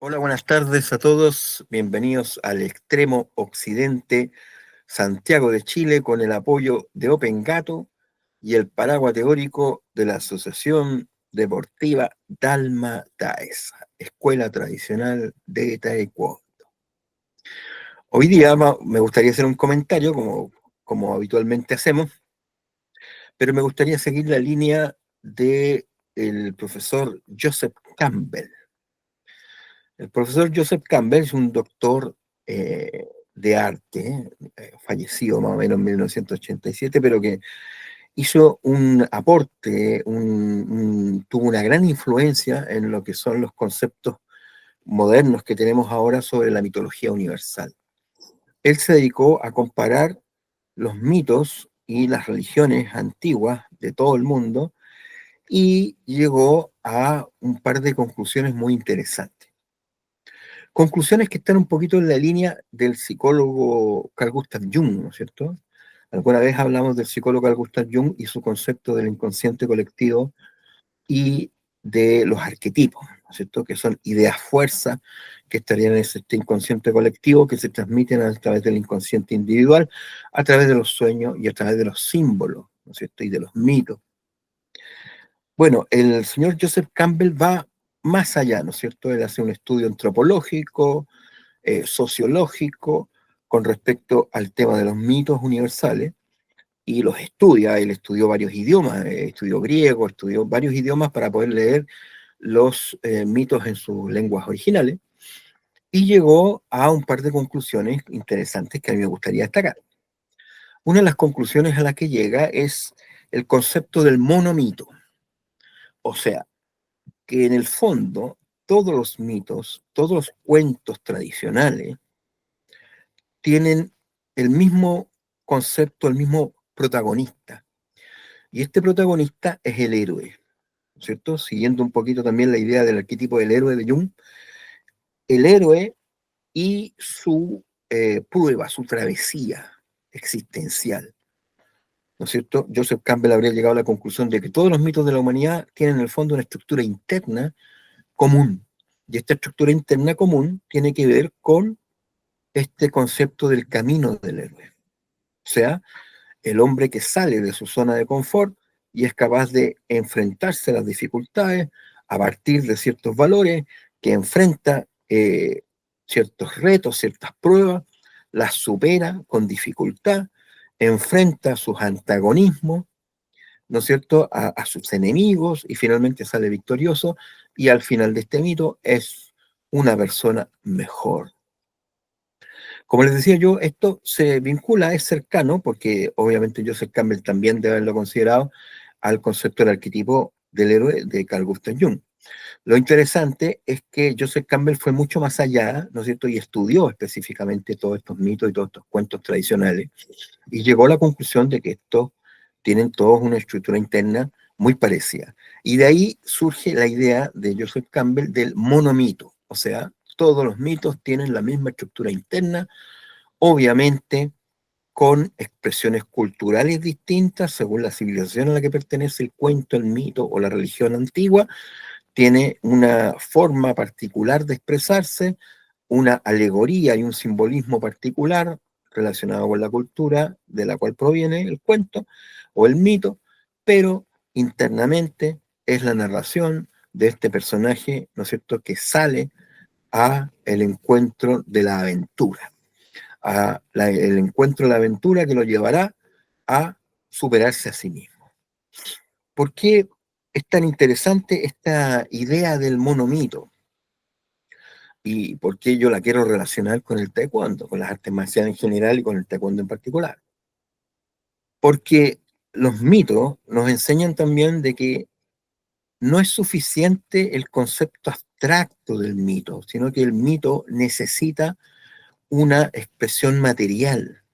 Hola, buenas tardes a todos. Bienvenidos al extremo occidente, Santiago de Chile, con el apoyo de Open Gato y el paraguas teórico de la Asociación Deportiva Dalma Taesa, Escuela Tradicional de Taekwondo. Hoy día me gustaría hacer un comentario, como habitualmente hacemos, pero me gustaría seguir la línea del profesor Joseph Campbell. El profesor Joseph Campbell es un doctor de arte, fallecido más o menos en 1987, pero que hizo un aporte, tuvo una gran influencia en lo que son los conceptos modernos que tenemos ahora sobre la mitología universal. Él se dedicó a comparar los mitos y las religiones antiguas de todo el mundo y llegó a un par de conclusiones muy interesantes. Conclusiones que están un poquito en la línea del psicólogo Carl Gustav Jung, ¿no es cierto? Alguna vez hablamos del psicólogo Carl Gustav Jung y su concepto del inconsciente colectivo y de los arquetipos, ¿no es cierto? Que son ideas fuerza que estarían en este inconsciente colectivo que se transmiten a través del inconsciente individual, a través de los sueños y a través de los símbolos, ¿no es cierto? Y de los mitos. Bueno, el señor Joseph Campbell va más allá, ¿no es cierto? Él hace un estudio antropológico, sociológico con respecto al tema de los mitos universales y los estudia. Él estudió varios idiomas, estudió griego, estudió varios idiomas para poder leer los mitos en sus lenguas originales y llegó a un par de conclusiones interesantes que a mí me gustaría destacar. Una de las conclusiones a las que llega es el concepto del monomito, o sea, que en el fondo todos los mitos, todos los cuentos tradicionales tienen el mismo concepto, el mismo protagonista. Y este protagonista es el héroe, ¿no es cierto? Siguiendo un poquito también la idea del arquetipo del héroe de Jung, el héroe y su prueba, su travesía existencial, ¿no es cierto? Joseph Campbell habría llegado a la conclusión de que todos los mitos de la humanidad tienen en el fondo una estructura interna común. Y esta estructura interna común tiene que ver con este concepto del camino del héroe. O sea, el hombre que sale de su zona de confort y es capaz de enfrentarse a las dificultades a partir de ciertos valores, que enfrenta ciertos retos, ciertas pruebas, las supera con dificultad, enfrenta sus antagonismos, ¿no es cierto?, a sus enemigos y finalmente sale victorioso y al final de este mito es una persona mejor. Como les decía yo, esto se vincula, es cercano, porque obviamente Joseph Campbell también debe haberlo considerado, al concepto del arquetipo del héroe de Carl Gustav Jung. Lo interesante es que Joseph Campbell fue mucho más allá, ¿no es cierto?, y estudió específicamente todos estos mitos y todos estos cuentos tradicionales, y llegó a la conclusión de que estos tienen todos una estructura interna muy parecida. Y de ahí surge la idea de Joseph Campbell del monomito, o sea, todos los mitos tienen la misma estructura interna, obviamente con expresiones culturales distintas según la civilización a la que pertenece el cuento, el mito o la religión antigua, tiene una forma particular de expresarse, una alegoría y un simbolismo particular relacionado con la cultura de la cual proviene el cuento o el mito, pero internamente es la narración de este personaje, ¿no es cierto?, que sale a el encuentro de la aventura, el encuentro de la aventura que lo llevará a superarse a sí mismo. ¿Por qué es tan interesante esta idea del monomito? ¿Y por qué yo la quiero relacionar con el taekwondo, con las artes marciales en general y con el taekwondo en particular? Porque los mitos nos enseñan también de que no es suficiente el concepto abstracto del mito, sino que el mito necesita una expresión material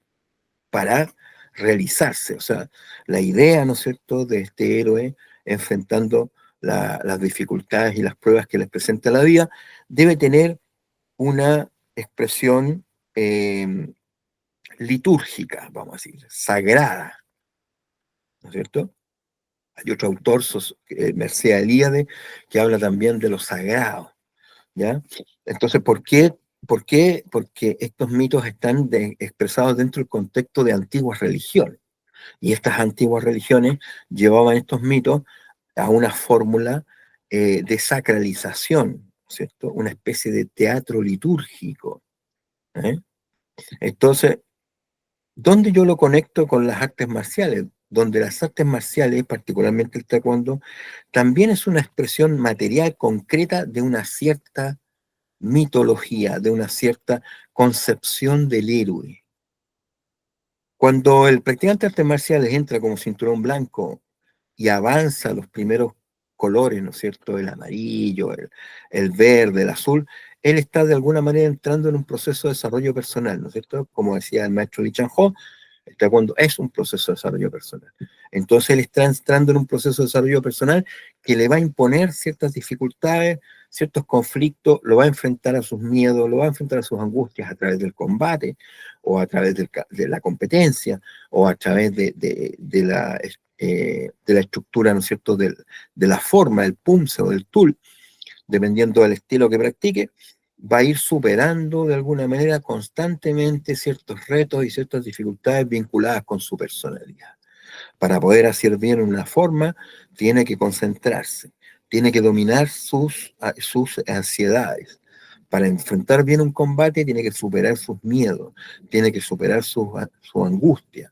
para realizarse. O sea, la idea, ¿no es cierto?, de este héroe enfrentando las dificultades y las pruebas que les presenta la vida, debe tener una expresión eh, litúrgica, vamos a decir, sagrada, ¿no es cierto? Hay otro autor, Mircea Eliade, que habla también de lo sagrado. ¿ya? Entonces, ¿por qué? Porque estos mitos están expresados dentro del contexto de antiguas religiones. Y estas antiguas religiones llevaban estos mitos a una fórmula de sacralización, ¿cierto? Una especie de teatro litúrgico. ¿Eh? Entonces, ¿dónde yo lo conecto con las artes marciales? Donde las artes marciales, particularmente el taekwondo, también es una expresión material concreta de una cierta mitología, de una cierta concepción del héroe. Cuando el practicante de artes marciales entra como cinturón blanco y avanza los primeros colores, ¿no es cierto? El amarillo, el verde, el azul, él está de alguna manera entrando en un proceso de desarrollo personal, ¿no es cierto? Como decía el maestro Lee Chan-ho, el taekwondo es un proceso de desarrollo personal. Entonces él está entrando en un proceso de desarrollo personal que le va a imponer ciertas dificultades, ciertos conflictos, lo va a enfrentar a sus miedos, lo va a enfrentar a sus angustias a través del combate o a través de la competencia o a través de la estructura, ¿no es cierto?, de la forma, del punce o del tool, dependiendo del estilo que practique, va a ir superando de alguna manera constantemente ciertos retos y ciertas dificultades vinculadas con su personalidad. Para poder hacer bien una forma, tiene que concentrarse, tiene que dominar sus ansiedades. Para enfrentar bien un combate, tiene que superar sus miedos, tiene que superar su angustia.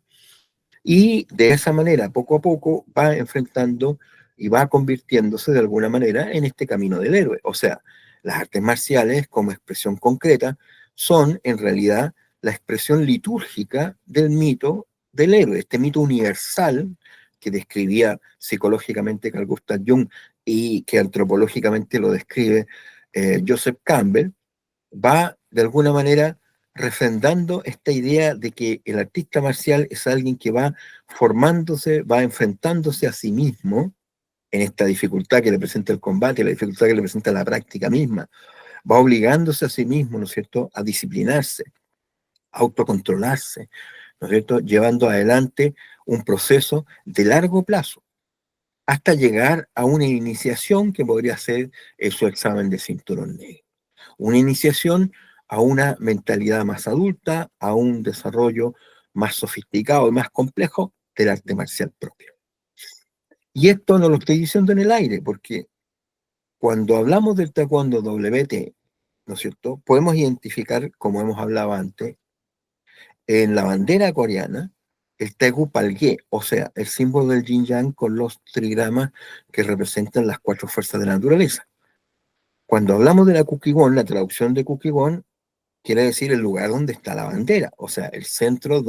Y de esa manera, poco a poco, va enfrentando y va convirtiéndose de alguna manera en este camino del héroe. O sea, las artes marciales como expresión concreta son en realidad la expresión litúrgica del mito del héroe, este mito universal que describía psicológicamente Carl Gustav Jung y que antropológicamente lo describe Joseph Campbell, va de alguna manera refrendando esta idea de que el artista marcial es alguien que va formándose, va enfrentándose a sí mismo en esta dificultad que le presenta el combate, la dificultad que le presenta la práctica misma, va obligándose a sí mismo, ¿no es cierto?, a disciplinarse, a autocontrolarse, ¿no es cierto?, llevando adelante un proceso de largo plazo, hasta llegar a una iniciación que podría ser su examen de cinturón negro. Una iniciación a una mentalidad más adulta, a un desarrollo más sofisticado y más complejo del arte marcial propio. Y esto no lo estoy diciendo en el aire, porque cuando hablamos del taekwondo WT, ¿no es cierto?, podemos identificar, como hemos hablado antes, en la bandera coreana, el Taegu Palgye, o sea, el símbolo del yin yang con los trigramas que representan las cuatro fuerzas de la naturaleza. Cuando hablamos de la Kukkiwon, la traducción de Kukkiwon quiere decir el lugar donde está la bandera, o sea, el centro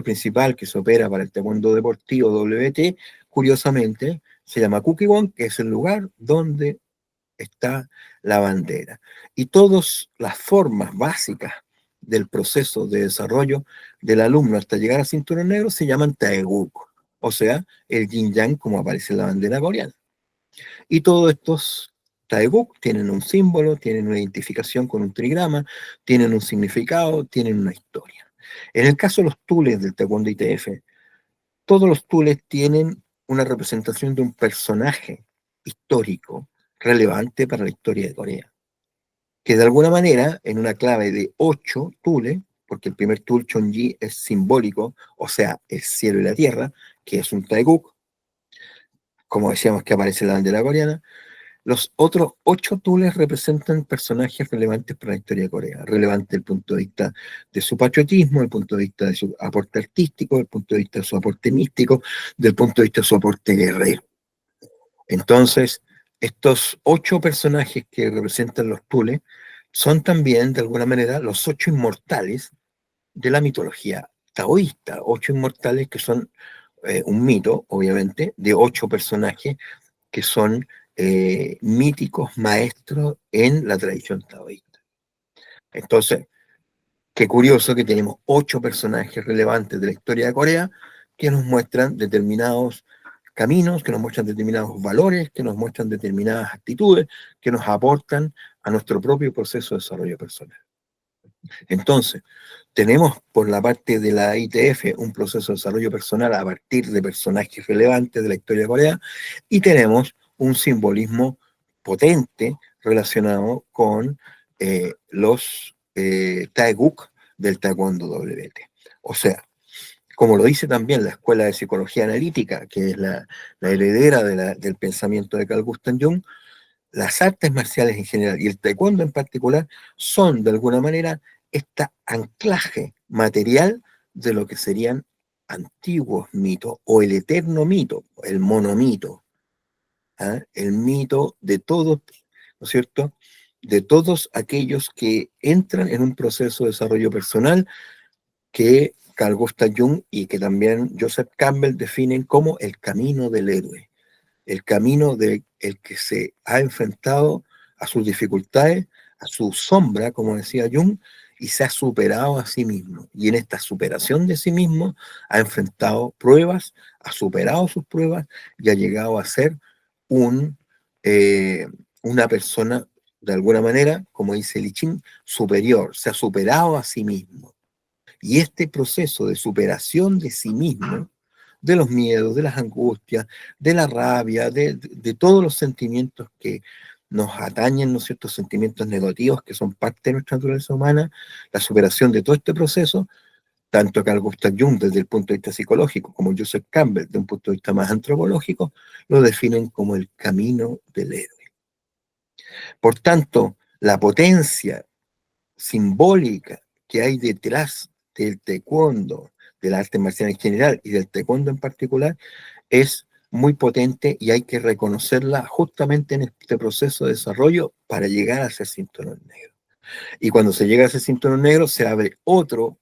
principal que se opera para el taekwondo deportivo WT, curiosamente, se llama Kukkiwon, que es el lugar donde está la bandera. Y todas las formas básicas del proceso de desarrollo del alumno hasta llegar a cinturón negro se llaman Taeguk, o sea, el yin yang como aparece en la bandera coreana. Y todos estos Taeguk tienen un símbolo, tienen una identificación con un trigrama, tienen un significado, tienen una historia. En el caso de los tules del Taekwondo ITF, todos los tules tienen una representación de un personaje histórico relevante para la historia de Corea, que de alguna manera, en una clave de 8 tules, porque el primer tul Chonji es simbólico, o sea, el cielo y la tierra, que es un Taeguk, como decíamos que aparece en la bandera coreana. Los otros 8 tules representan personajes relevantes para la historia de Corea, relevantes desde el punto de vista de su patriotismo, desde el punto de vista de su aporte artístico, desde el punto de vista de su aporte místico, desde el punto de vista de su aporte guerrero. Entonces, estos 8 personajes que representan los tules son también, de alguna manera, los 8 inmortales de la mitología taoísta, 8 inmortales que son un mito, obviamente, de 8 personajes que son míticos maestros en la tradición taoísta. Entonces, qué curioso que tenemos 8 personajes relevantes de la historia de Corea que nos muestran determinados caminos, que nos muestran determinados valores, que nos muestran determinadas actitudes, que nos aportan a nuestro propio proceso de desarrollo personal. Entonces, tenemos por la parte de la ITF un proceso de desarrollo personal a partir de personajes relevantes de la historia de Corea y tenemos un simbolismo potente relacionado con los Taeguk del Taekwondo WT. O sea, como lo dice también la Escuela de Psicología Analítica, que es la heredera del pensamiento de Carl Gustav Jung, las artes marciales en general y el taekwondo en particular son de alguna manera este anclaje material de lo que serían antiguos mitos o el eterno mito, el monomito, ¿ah? El mito de todos, ¿no es cierto? De todos aquellos que entran en un proceso de desarrollo personal que Carl Gustav Jung y que también Joseph Campbell definen como el camino del héroe, el camino del que se ha enfrentado a sus dificultades, a su sombra, como decía Jung, y se ha superado a sí mismo. Y en esta superación de sí mismo ha enfrentado pruebas, ha superado sus pruebas y ha llegado a ser un, eh, una persona, de alguna manera, como dice Lichín, superior, se ha superado a sí mismo. Y este proceso de superación de sí mismo, de los miedos, de las angustias, de la rabia, de todos los sentimientos que nos atañen, ¿no es cierto?, sentimientos negativos que son parte de nuestra naturaleza humana, la superación de todo este proceso, tanto Carl Gustav Jung desde el punto de vista psicológico como Joseph Campbell desde un punto de vista más antropológico, lo definen como el camino del héroe. Por tanto, la potencia simbólica que hay detrás del taekwondo, del arte marcial en general y del taekwondo en particular, es muy potente y hay que reconocerla justamente en este proceso de desarrollo para llegar a ser cinturón negro. Y cuando se llega a ser cinturón negro, se abre otro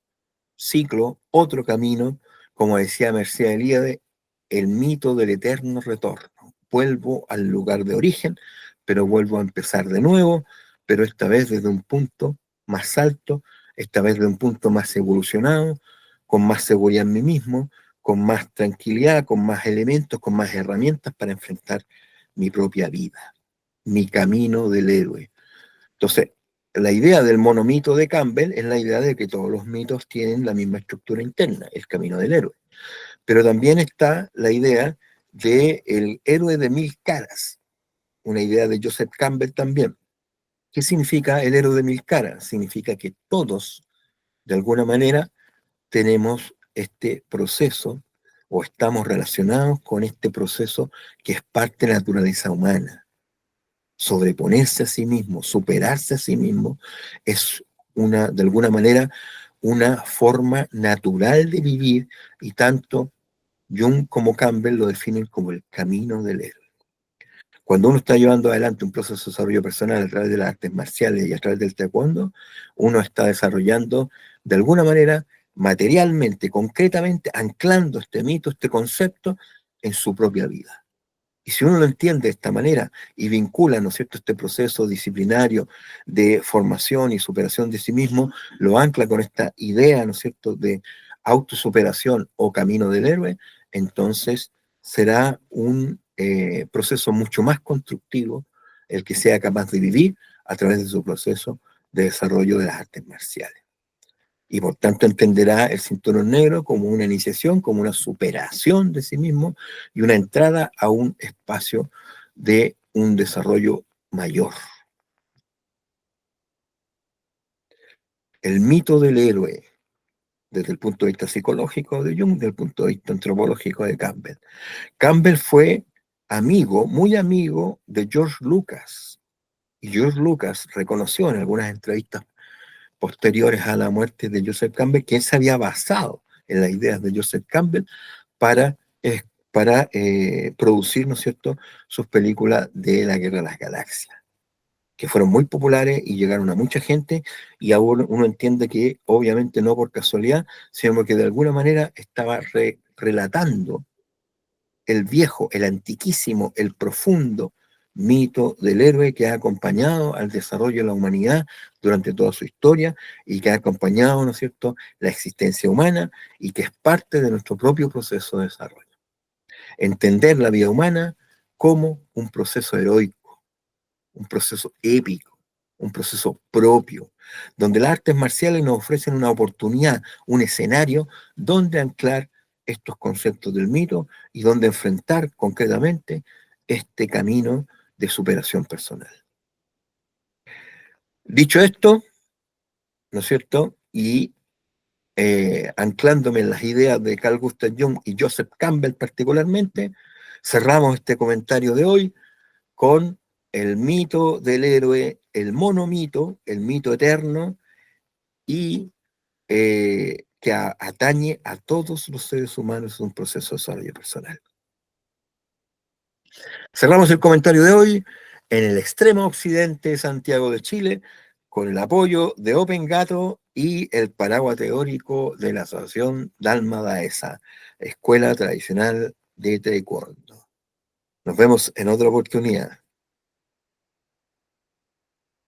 ciclo, otro camino, como decía Merced Elíade, el mito del eterno retorno. Vuelvo al lugar de origen, pero vuelvo a empezar de nuevo, pero esta vez desde un punto más alto, esta vez de un punto más evolucionado, con más seguridad en mí mismo, con más tranquilidad, con más elementos, con más herramientas para enfrentar mi propia vida, mi camino del héroe. Entonces, la idea del monomito de Campbell es la idea de que todos los mitos tienen la misma estructura interna, el camino del héroe. Pero también está la idea del héroe de mil caras, una idea de Joseph Campbell también. ¿Qué significa el héroe de mil caras? Significa que todos, de alguna manera, tenemos este proceso o estamos relacionados con este proceso que es parte de la naturaleza humana. Sobreponerse a sí mismo, superarse a sí mismo, es de alguna manera, una forma natural de vivir y tanto Jung como Campbell lo definen como el camino del héroe. Cuando uno está llevando adelante un proceso de desarrollo personal a través de las artes marciales y a través del taekwondo, uno está desarrollando de alguna manera, materialmente, concretamente, anclando este mito, este concepto en su propia vida. Y si uno lo entiende de esta manera y vincula, ¿no es cierto?, este proceso disciplinario de formación y superación de sí mismo, lo ancla con esta idea, ¿no es cierto?, de autosuperación o camino del héroe, entonces será un proceso mucho más constructivo el que sea capaz de vivir a través de su proceso de desarrollo de las artes marciales. Y por tanto entenderá el cinturón negro como una iniciación, como una superación de sí mismo y una entrada a un espacio de un desarrollo mayor. El mito del héroe, desde el punto de vista psicológico de Jung, desde el punto de vista antropológico de Campbell. Campbell fue amigo, muy amigo de George Lucas. Y George Lucas reconoció en algunas entrevistas posteriores a la muerte de Joseph Campbell, que él se había basado en las ideas de Joseph Campbell para, producir, ¿no es cierto?, sus películas de la Guerra de las Galaxias, que fueron muy populares y llegaron a mucha gente, y ahora uno entiende que obviamente no por casualidad, sino porque de alguna manera estaba relatando el viejo, el antiquísimo, el profundo mito del héroe que ha acompañado al desarrollo de la humanidad durante toda su historia y que ha acompañado, ¿no es cierto?, la existencia humana y que es parte de nuestro propio proceso de desarrollo. Entender la vida humana como un proceso heroico, un proceso épico, un proceso propio, donde las artes marciales nos ofrecen una oportunidad, un escenario donde anclar estos conceptos del mito y donde enfrentar concretamente este camino de superación personal. Dicho esto, ¿no es cierto? Y anclándome en las ideas de Carl Gustav Jung y Joseph Campbell particularmente, cerramos este comentario de hoy con el mito del héroe, el monomito, el mito eterno y que atañe a todos los seres humanos en un proceso de desarrollo personal. Cerramos el comentario de hoy en el extremo occidente de Santiago de Chile, con el apoyo de Open Gato y el paraguas teórico de la Asociación Dalma Daesa, Escuela Tradicional de Taekwondo. Nos vemos en otra oportunidad.